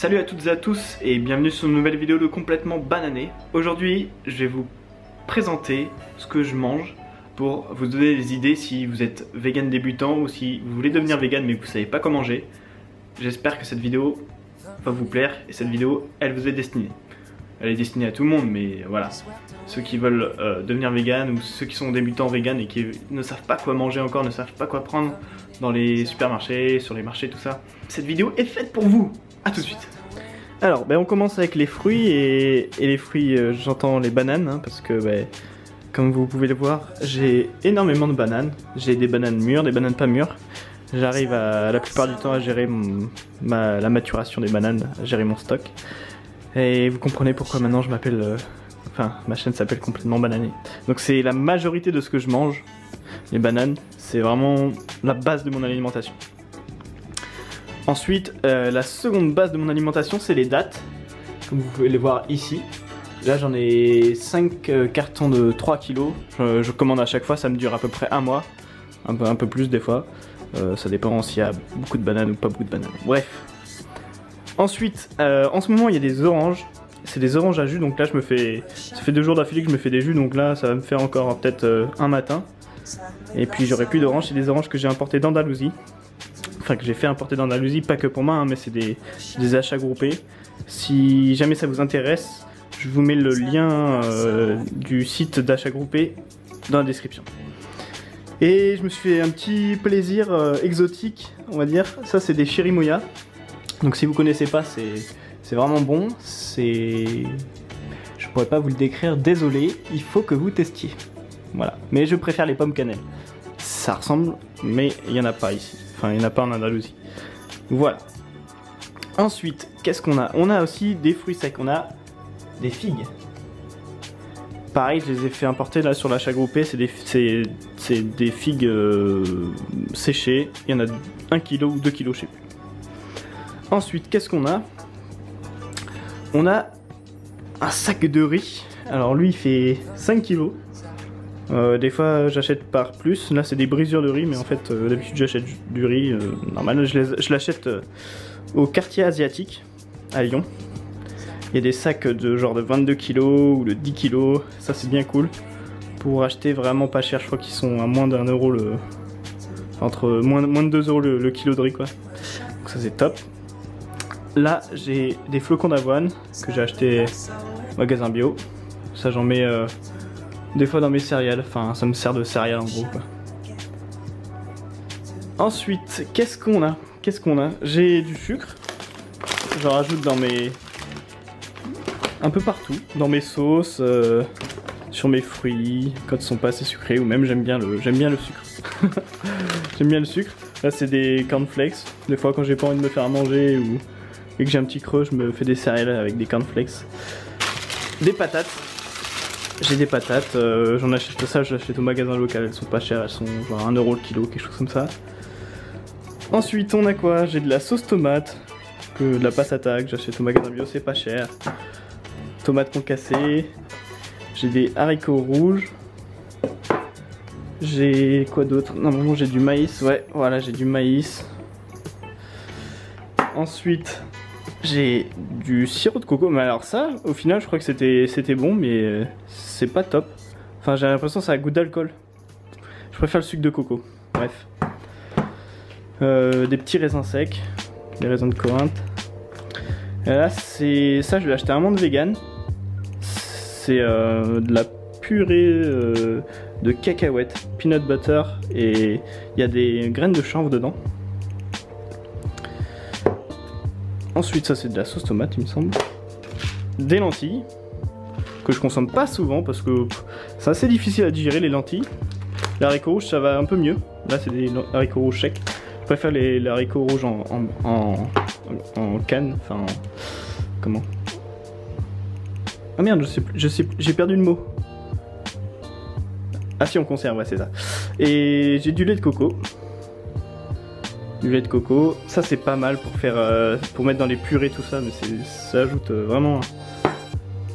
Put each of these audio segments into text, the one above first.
Salut à toutes et à tous et bienvenue sur une nouvelle vidéo de Complètement Banané. Aujourd'hui, je vais vous présenter ce que je mange pour vous donner des idées si vous êtes vegan débutant ou si vous voulez devenir vegan mais que vous savez pas quoi manger. J'espère que cette vidéo va vous plaire et cette vidéo, elle vous est destinée. Elle est destinée à tout le monde, mais voilà. Ceux qui veulent devenir vegan ou ceux qui sont débutants vegan et qui ne savent pas quoi manger encore, ne savent pas quoi prendre dans les supermarchés, sur les marchés, tout ça. Cette vidéo est faite pour vous. A tout de suite. Alors, on commence avec les fruits et les fruits, j'entends les bananes, hein, parce que comme vous pouvez le voir, j'ai énormément de bananes. J'ai des bananes mûres, des bananes pas mûres. J'arrive la plupart du temps à gérer la maturation des bananes, à gérer mon stock. Et vous comprenez pourquoi maintenant je m'appelle... ma chaîne s'appelle Complètement Banané. Donc c'est la majorité de ce que je mange, les bananes. C'est vraiment la base de mon alimentation. Ensuite, la seconde base de mon alimentation, c'est les dattes. Comme vous pouvez les voir ici. Là j'en ai 5 cartons de 3 kg. Je commande à chaque fois, ça me dure à peu près un mois. Un peu plus des fois. Ça dépend s'il y a beaucoup de bananes ou pas beaucoup de bananes. Bref. Ensuite, en ce moment il y a des oranges. C'est des oranges à jus, donc là ça fait 2 jours d'affilée que je me fais des jus, donc là ça va me faire encore peut-être un matin. Et puis j'aurai plus d'oranges, c'est des oranges que j'ai importées d'Andalousie. Enfin que j'ai fait importer d'Andalousie, pas que pour moi, hein, mais c'est des achats groupés. Si jamais ça vous intéresse, je vous mets le lien du site d'achat groupé dans la description. Et je me suis fait un petit plaisir exotique, on va dire. Ça c'est des chérimoyas. Donc si vous connaissez pas, c'est vraiment bon. Je pourrais pas vous le décrire, désolé, il faut que vous testiez. Voilà. Mais je préfère les pommes cannelle. Ça ressemble, mais il n'y en a pas ici. Enfin, il n'y en a pas en Andalousie. Voilà. Ensuite, qu'est-ce qu'on a? On a aussi des fruits secs. On a des figues. Pareil, je les ai fait importer là sur l'achat groupé. C'est des figues séchées. Il y en a 1 kg ou 2 kg, je sais plus. Ensuite, qu'est-ce qu'on a? On a un sac de riz. Alors lui, il fait 5 kg. Des fois, j'achète par plus. Là, c'est des brisures de riz, mais en fait, d'habitude, j'achète du riz normal. Je l'achète au quartier asiatique, à Lyon. Il y a des sacs de genre de 22 kg ou de 10 kg. Ça, c'est bien cool. Pour acheter vraiment pas cher, je crois qu'ils sont à moins d'1 euro entre moins de 2 euros le kilo de riz, quoi. Donc ça, c'est top. Là, j'ai des flocons d'avoine que j'ai acheté au magasin bio. Ça, j'en mets des fois dans mes céréales. Enfin, ça me sert de céréales en gros, quoi. Ensuite, qu'est-ce qu'on a? J'ai du sucre. J'en rajoute dans un peu partout. Dans mes sauces, sur mes fruits, quand ils sont pas assez sucrés. Ou même, j'aime bien le sucre. J'aime bien le sucre. Là, c'est des cornflakes. Des fois, quand j'ai pas envie de me faire à manger et que j'ai un petit creux, je me fais des céréales avec des cornflakes. Des patates. J'ai des patates, j'en achète ça, je l'achète au magasin local, elles sont pas chères, elles sont genre 1 euro le kilo, quelque chose comme ça. Ensuite on a quoi? J'ai de la sauce tomate, de la passata que j'achète au magasin bio, c'est pas cher. Tomates concassées. J'ai des haricots rouges. J'ai quoi d'autre? Normalement j'ai du maïs, ouais, voilà, j'ai du maïs. Ensuite j'ai du sirop de coco, mais alors ça, au final, je crois que c'était bon, mais c'est pas top. Enfin, j'ai l'impression que ça a goût d'alcool. Je préfère le sucre de coco. Bref. Des petits raisins secs, des raisins de Corinthe. Et là, ça, je l'ai acheté à un monde vegan. C'est de la purée de cacahuètes, peanut butter, et il y a des graines de chanvre dedans. Ensuite, ça c'est de la sauce tomate, il me semble. Des lentilles, que je consomme pas souvent parce que c'est assez difficile à digérer les lentilles. Les haricots rouges, ça va un peu mieux. Là, c'est des haricots rouges secs. Je préfère les haricots rouges en canne. Enfin, comment? Ah merde, je sais, j'ai perdu le mot. Ah si, on conserve, ouais, c'est ça. Et j'ai du lait de coco. Du lait de coco, ça c'est pas mal pour mettre dans les purées tout ça, mais ça ajoute vraiment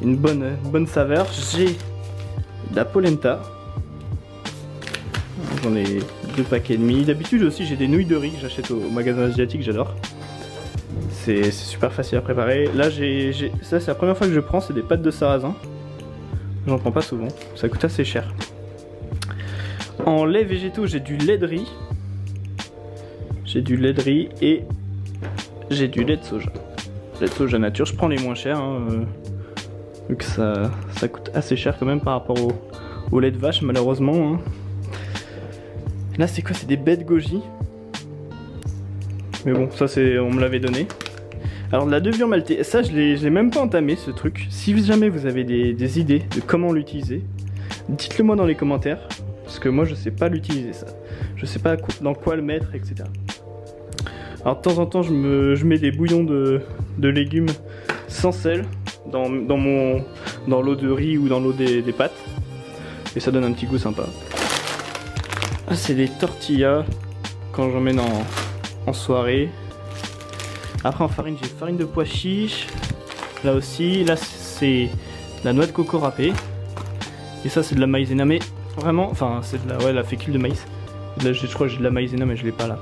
une bonne saveur. J'ai de la polenta, j'en ai 2 paquets et demi. D'habitude aussi j'ai des nouilles de riz que j'achète au magasin asiatique, j'adore. C'est super facile à préparer. Là, ça c'est la première fois que je prends, c'est des pâtes de sarrasin. J'en prends pas souvent, ça coûte assez cher. En lait végétaux, j'ai du lait de riz. J'ai du lait de riz et j'ai du lait de soja. Lait de soja nature, je prends les moins chers, hein, vu que ça coûte assez cher quand même par rapport au lait de vache malheureusement. Hein. Là c'est quoi? C'est des baies de goji. Mais bon, ça on me l'avait donné. Alors de la levure maltée, ça je l'ai même pas entamé ce truc. Si jamais vous avez des idées de comment l'utiliser, dites-le moi dans les commentaires. Parce que moi je sais pas l'utiliser ça. Je sais pas dans quoi le mettre, etc. Alors de temps en temps je mets des bouillons de légumes sans sel dans l'eau de riz ou dans l'eau des pâtes. Et ça donne un petit goût sympa. Ah, c'est des tortillas quand j'emmène en soirée. Après en farine, j'ai farine de pois chiche. Là aussi, là c'est la noix de coco râpée. Et ça c'est de la maïzena, mais vraiment, enfin c'est de la fécule de maïs. Là je crois que j'ai de la maïzena mais je l'ai pas là.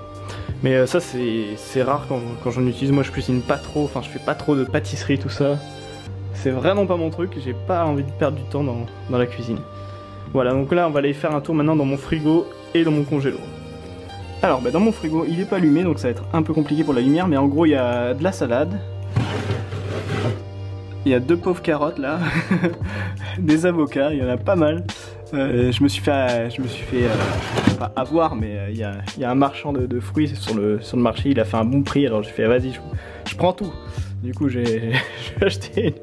Mais ça c'est rare quand j'en utilise. Moi je cuisine pas trop, enfin je fais pas trop de pâtisserie tout ça. C'est vraiment pas mon truc, j'ai pas envie de perdre du temps dans la cuisine. Voilà, donc là on va aller faire un tour maintenant dans mon frigo et dans mon congélo. Alors dans mon frigo il est pas allumé donc ça va être un peu compliqué pour la lumière, mais en gros il y a de la salade. Il y a 2 pauvres carottes là, des avocats, il y en a pas mal. Je me suis fait pas avoir, mais il y a un marchand de fruits sur le marché, il a fait un bon prix, alors j'ai fait vas-y je prends tout. Du coup j'ai acheté,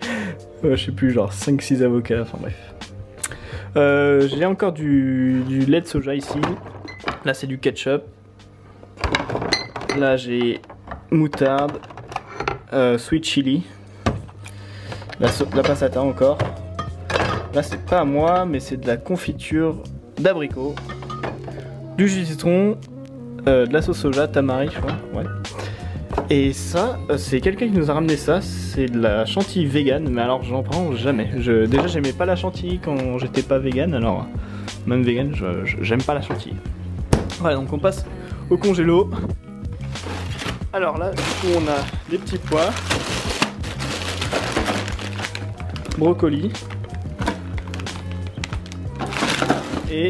je sais plus, genre 5-6 avocats, enfin bref. J'ai encore du lait de soja ici, là c'est du ketchup, là j'ai moutarde, sweet chili, la passata encore. Là c'est pas à moi mais c'est de la confiture d'abricot, du jus de citron, de la sauce soja, tamari je crois, ouais. Et ça, c'est quelqu'un qui nous a ramené ça, c'est de la chantilly vegan, mais alors j'en prends jamais. Déjà j'aimais pas la chantilly quand j'étais pas vegan, alors même vegan j'aime pas la chantilly. Voilà, donc on passe au congélo. Alors là du coup on a des petits pois, brocoli et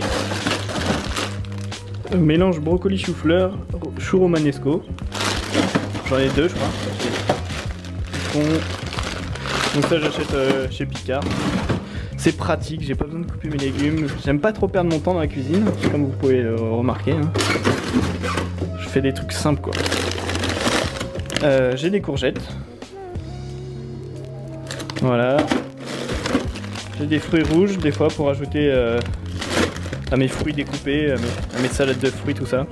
mélange brocoli chou-fleur chou romanesco. J'en ai 2 je crois. Donc ça j'achète chez Picard. C'est pratique, j'ai pas besoin de couper mes légumes. J'aime pas trop perdre mon temps dans la cuisine, comme vous pouvez le remarquer. Hein. Je fais des trucs simples quoi. J'ai des courgettes. Voilà. J'ai des fruits rouges des fois pour ajouter à mes fruits découpés, à mes salades de fruits, tout ça.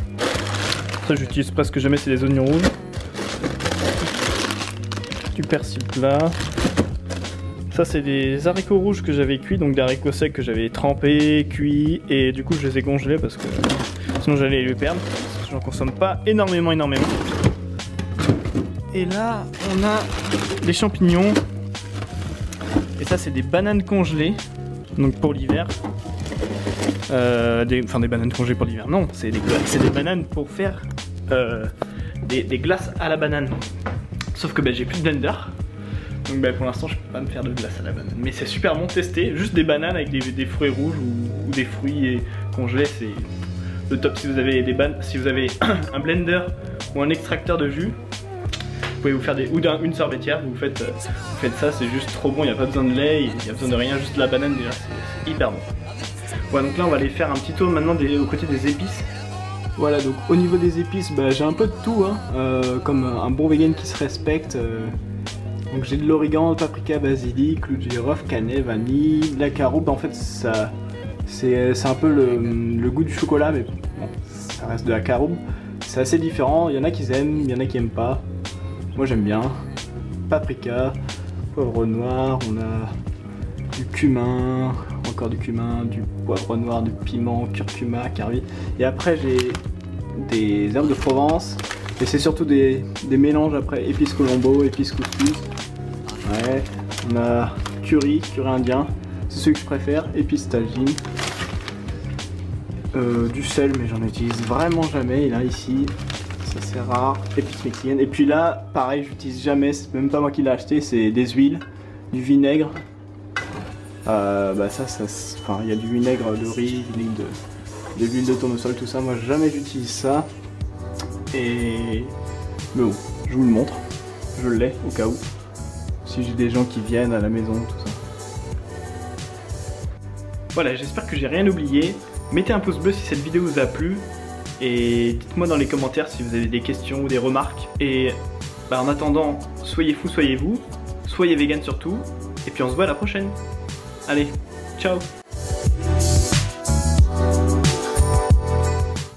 Ça j'utilise presque jamais, c'est des oignons rouges. Du persil plat. Ça c'est des haricots rouges que j'avais cuits, donc des haricots secs que j'avais trempés, cuits, et du coup je les ai congelés parce que sinon j'allais les perdre. J'en consomme pas énormément. Et là on a des champignons. Et ça c'est des bananes congelées, donc pour l'hiver. Des bananes congelées pour l'hiver, non, c'est des bananes pour faire des glaces à la banane. Sauf que j'ai plus de blender, donc pour l'instant je peux pas me faire de glace à la banane. Mais c'est super bon, tester, juste des bananes avec des fruits rouges ou des fruits congelés, c'est le top. Si vous avez si vous avez un blender ou un extracteur de jus, vous pouvez vous faire une sorbetière, vous faites ça, c'est juste trop bon, il n'y a pas besoin de lait, il n'y a besoin de rien, juste de la banane déjà, c'est hyper bon. Voilà, donc là on va aller faire un petit tour maintenant aux côtés des épices. Voilà, donc au niveau des épices, j'ai un peu de tout, hein, comme un bon vegan qui se respecte. Donc j'ai de l'origan, paprika, basilic, clou de girofle, cannelle, vanille, de la caroube. En fait c'est un peu le goût du chocolat, mais bon, ça reste de la caroube. C'est assez différent, il y en a qui aiment, il y en a qui aiment pas. Moi j'aime bien. Paprika, poivre noir, on a du cumin, encore du cumin, du poivre noir, du piment, curcuma, carvi. Et après j'ai des herbes de Provence. Et c'est surtout des mélanges après, épices colombo, épices couscous. Ouais, on a curry indien, c'est celui que je préfère, épices tagine. Du sel, mais j'en utilise vraiment jamais. Et là ici, ça c'est rare. Épices mexicaines. Et puis là, pareil, j'utilise jamais, c'est même pas moi qui l'ai acheté, c'est des huiles, du vinaigre. Bah ça, enfin, il y a du vinaigre de riz, de l'huile de tournesol, tout ça. Moi, jamais j'utilise ça. Et mais bon, je vous le montre. Je l'ai au cas où. Si j'ai des gens qui viennent à la maison, tout ça. Voilà, j'espère que j'ai rien oublié. Mettez un pouce bleu si cette vidéo vous a plu. Et dites-moi dans les commentaires si vous avez des questions ou des remarques. Et bah, en attendant, soyez fous, soyez vous. Soyez vegan surtout. Et puis on se voit à la prochaine. Allez, ciao!